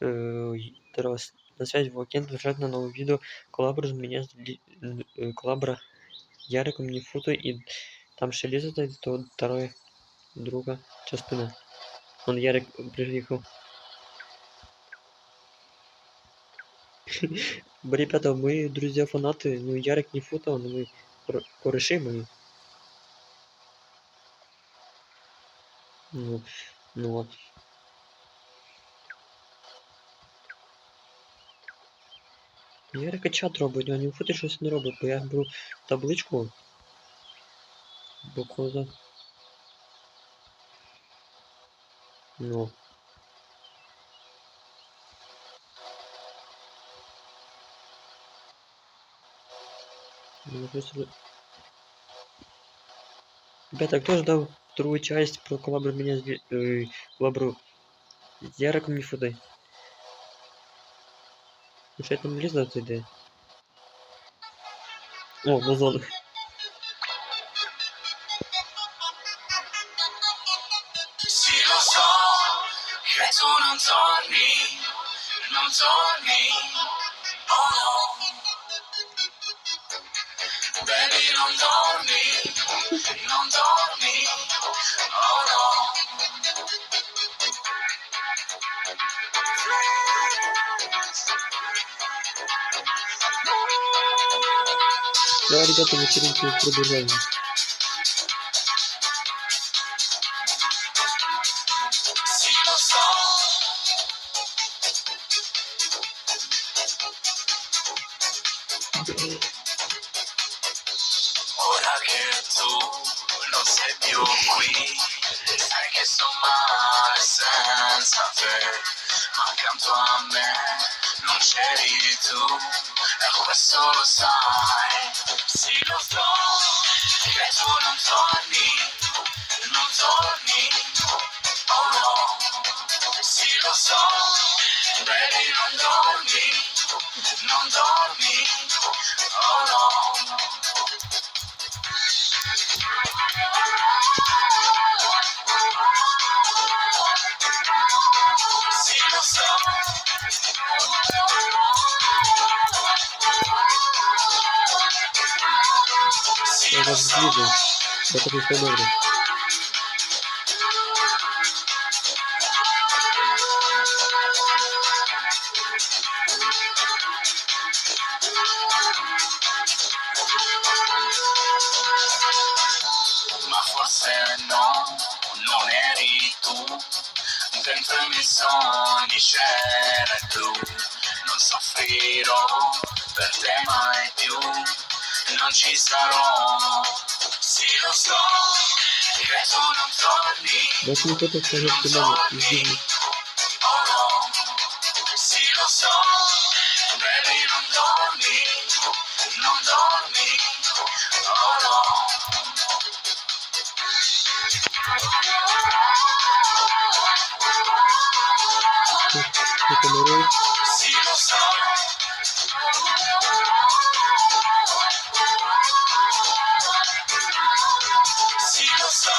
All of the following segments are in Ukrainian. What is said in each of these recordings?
Здорово, на связи Вокент, нажать на новое видео, коллабора с меня, коллабора Яриком не фута, и там ще лізете, то вторая друга частина. Он Ярик приехал. Ребята, мы друзья-фанаты, ну Ярик не фута, но мы кореши мои. Ну, Ярика чат робить, а не фути щось не робить, бо я беру табличку, бо коли... Ну, ребята, кто ждал вторую часть про коллабору меня с коллабору с Яриком не футай? Ну що я там лізла туди? О, Бозон. Baby, non dormi, non dormi, oh no. Да, ребята, вечеринки продолжаем. Sì, lo so. Ora che tu non sei più qui, sai che sto male senza te, ma accanto a me non c'eri tu, e questo lo sai. Sì, lo so, che tu non torni, non torni, oh no. Sì, lo so, baby, non dormi, non dormi, oh no. Sì, lo so. Sì, Я lo вас so. вижу. Это не все добре. Ma forse no, non eri tu, dentro i miei sogni c'era tu, non soffrirò per te mai più, non ci sarò, sì lo so, che tu non torni, Вас не фото скажет, non что нам torni, иди. oh no, sì lo so, baby non dormi, non dormi, oh no. Это народ. Sì, lo so. Sì, lo so.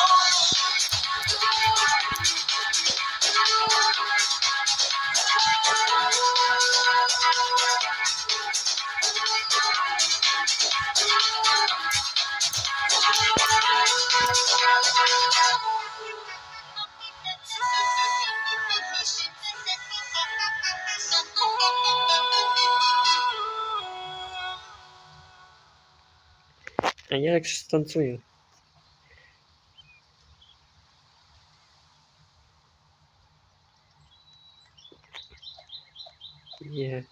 А я як станцую. Є.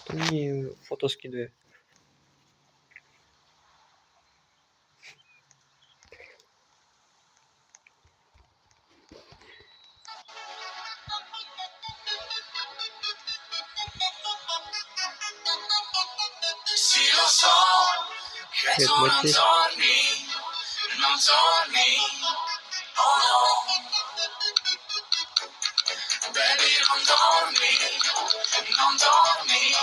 Хто мені фото скидує? che tu non Mochi. torni, non torni, oh no. Baby, non dormi, non dormi,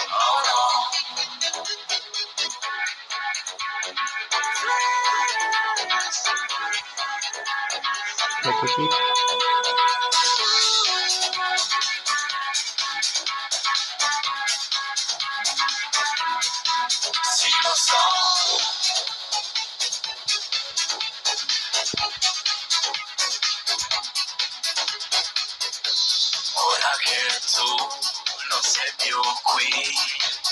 oh no. Mochi. Sì, lo so. Ora che tu non sei più qui,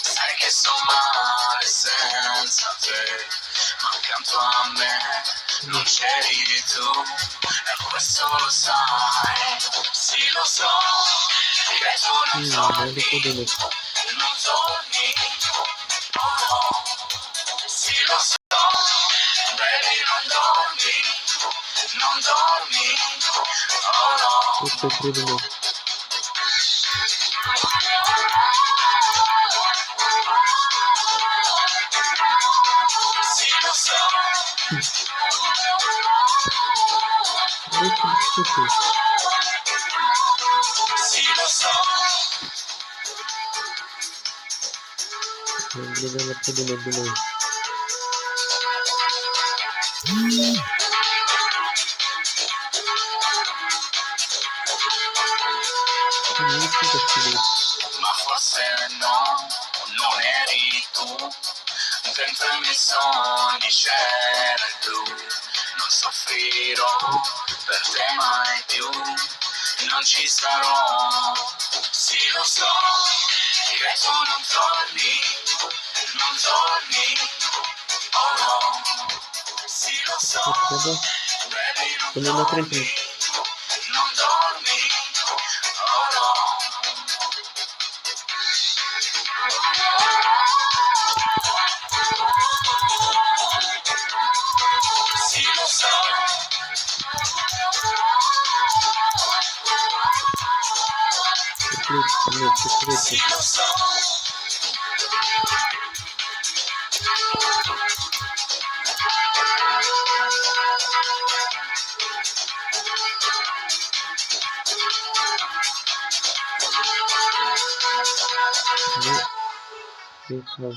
sai che sto male senza te, ma accanto a me non c'eri tu, e questo lo sai. Sì, lo so, che tu non Надо torni, подумать. non torni, oh no. Sì, lo so, baby, non dormi, non dormi, oh no. Что придумал? Sì, lo so. Слушай. Sì, lo so. Мне надо подумать, думаю. Ну, что так. Ma forse no, non eri tu. Dentro i miei sogni c'era il blu. Non soffrirò per te mai più. Non ci sarò. Sì, lo so che tu non torni, non torni. Oh no. Sì, lo so. Надо. Baby, non Надо на dormi, тренинг. non dormi. Oh no. Sì, lo so. Sì, lo so. Прикол.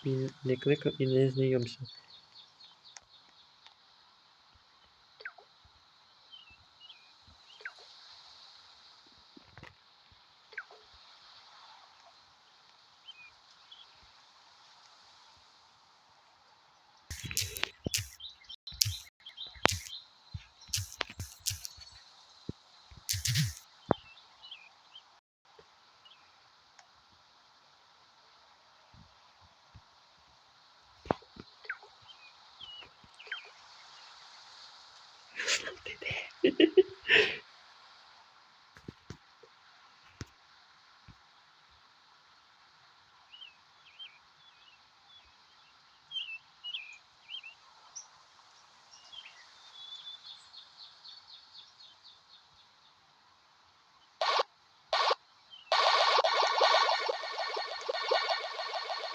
І не кликав і не знайомся.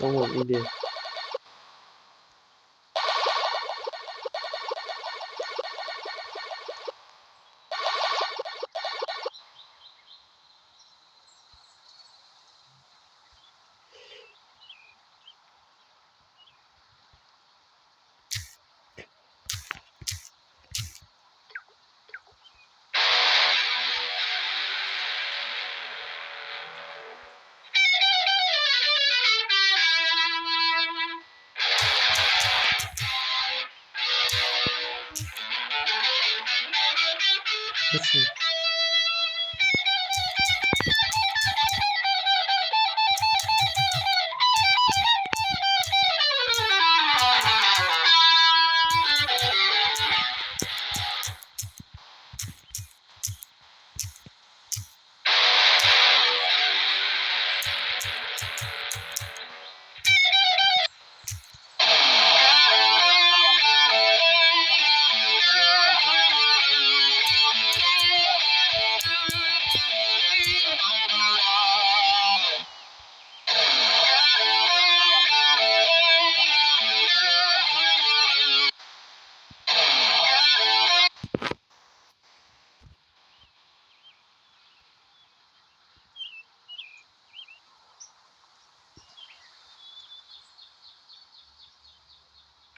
О, іди. Слушай.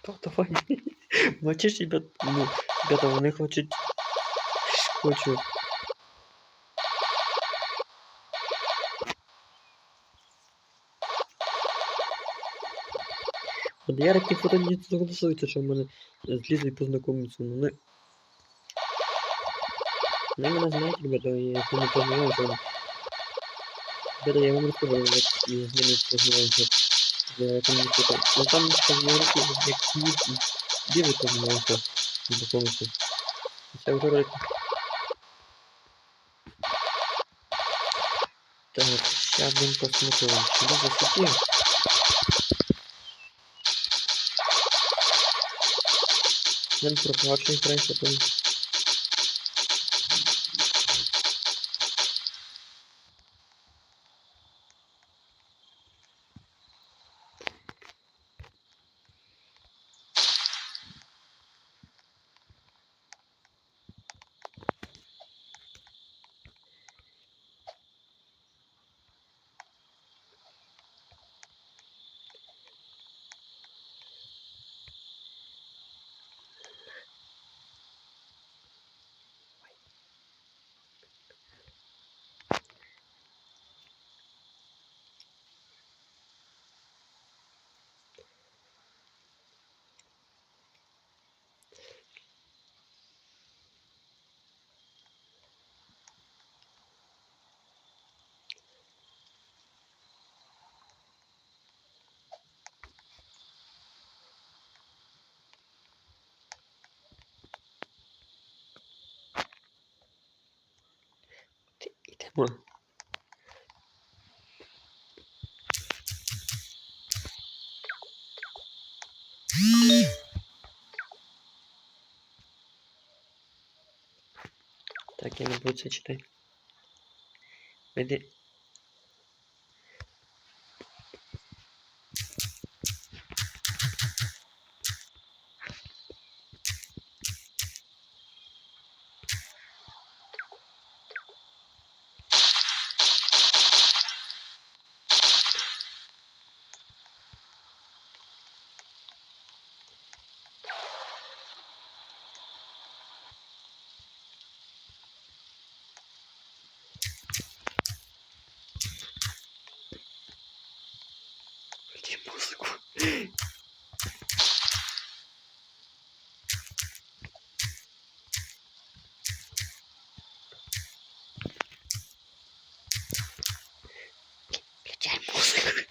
Та давай. Бачиш, ребят, ну, ребята, вони хочуть. Хочу. От Ярик і фото не согласуються, що в мене з Лізою познайомиться. Ну, вони мене знають, ребята, я з ними познайомився. Ребята, я вам розкажу, як я з ними познайомився. З Яриком і фото. Ну там ще в Ярику, як Лізою познайомився, познайомився. Це вже ролик. Так, сейчас будем посмотрим. Сюда засветим. Нам пропавший край, потом. Идемо. Так, я не буду це читати. Іди. Включи музику. Включай музику.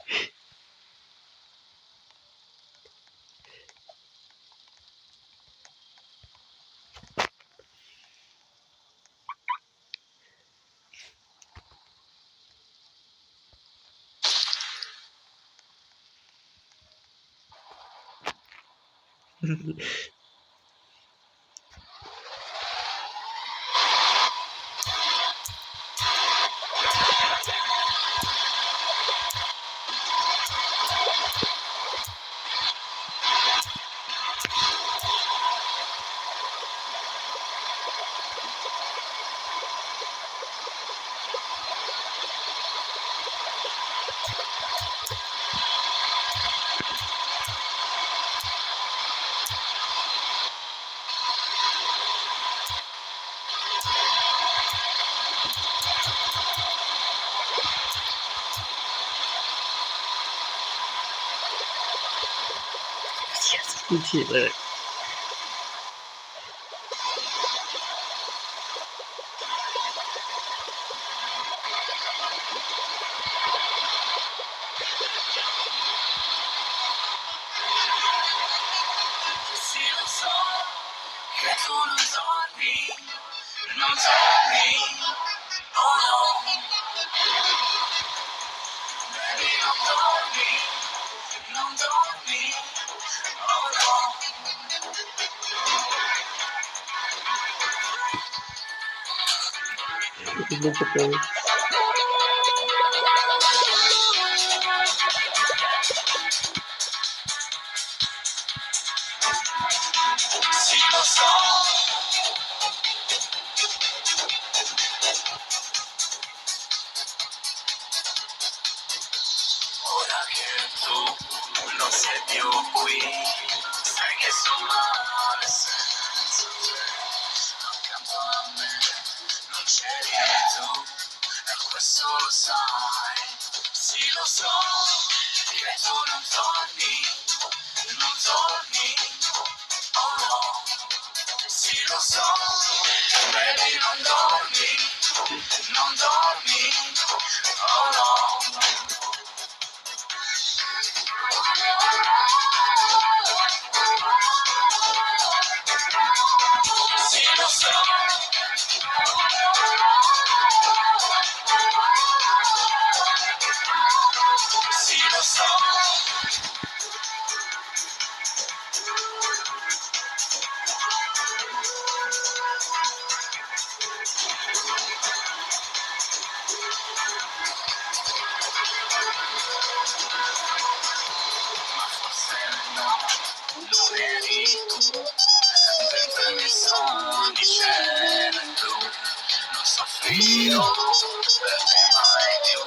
Включи, давай. Si lo so che tu non torni, non torni, oh no, baby non torni, non torni, oh no. Знов попали. Sì lo so, ora che tu non sei più qui, Sai che sono male senza te, accanto a me non c'eri tu, e questo lo sai. Sì, lo so che tu non torni, non torni, oh no. Sì, lo so, baby, non dormi, non dormi, oh no. Sì, lo so. Sì, lo so. Ma forse no, non eri tu. Dentro i miei sogni c'era tu. Non soffrirò per te mai più.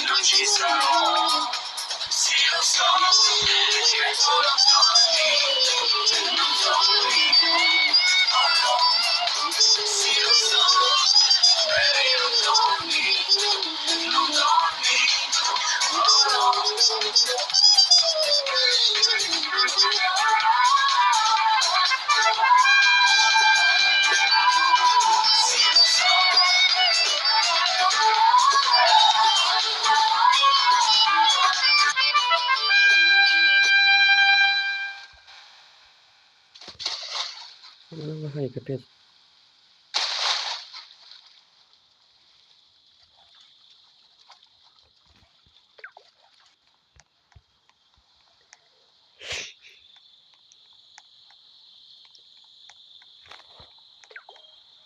Non ci sarò. Sì, lo so che tu non torni, non torni, oh no. Sì, lo so, baby, non torni, non torni, oh no. Sì, lo so. Ну, лагай, капец.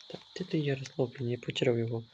Так, де ти Ярослав, блін, я потеряв його.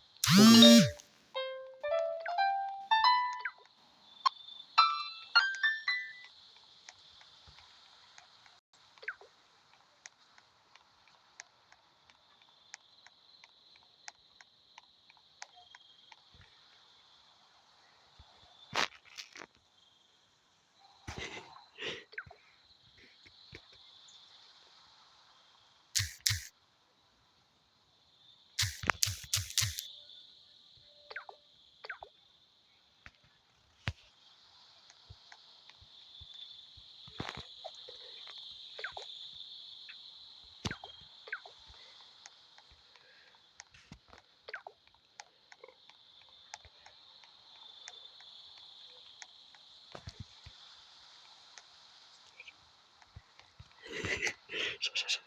Що?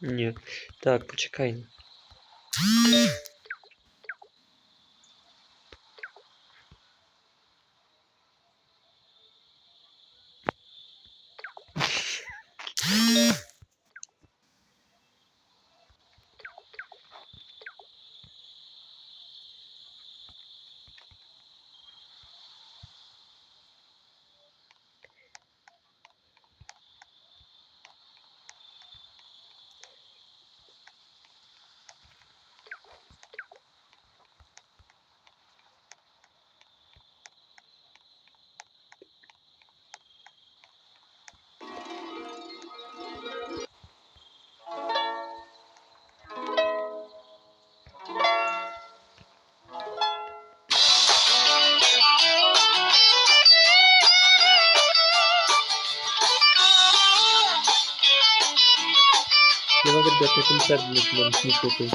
Ні. Так, почекай. Давай, ребят, на концерт будем слушать.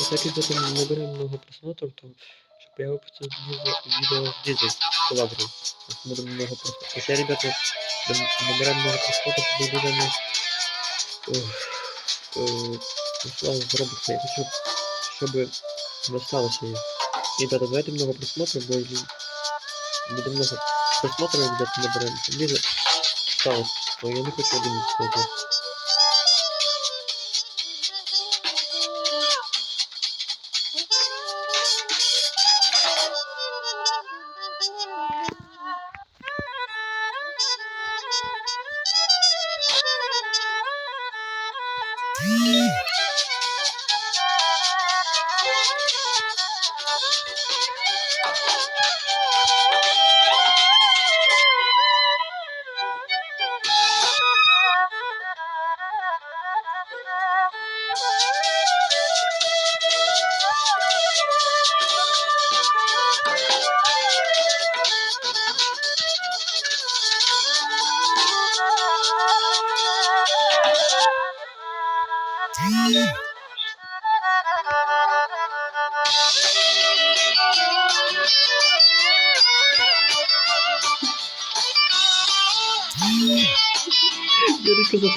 Кстати, если там набираем много просмотров, то чтобы я выпустил видео с Дизой коллабору. Смотрим много просмотров. Если, ребята, набираем много просмотров, то Диза мне ушла с Роблокса. Я хочу, чтобы досталось ей. Ребята, давайте много просмотров, будет много просмотров, ребята, набираем. Чтобы Диза осталось. Но я не хочу один смотреть. Я доказал.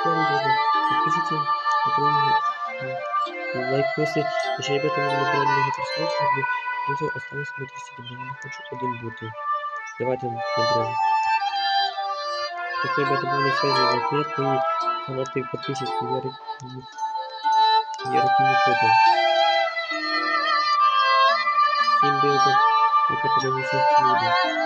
комментарий, друзья. Подпишите на канал, лайкосы. Еще, ребята, нужно набирать много просмотров, чтобы видео осталось смотрите. Я не хочу один бути. Давайте наберем. Так, ребята, был на связи Валкет, мои фанаты и подписчики Ярик не фото. Всем привет, пока, пока, не всех видео.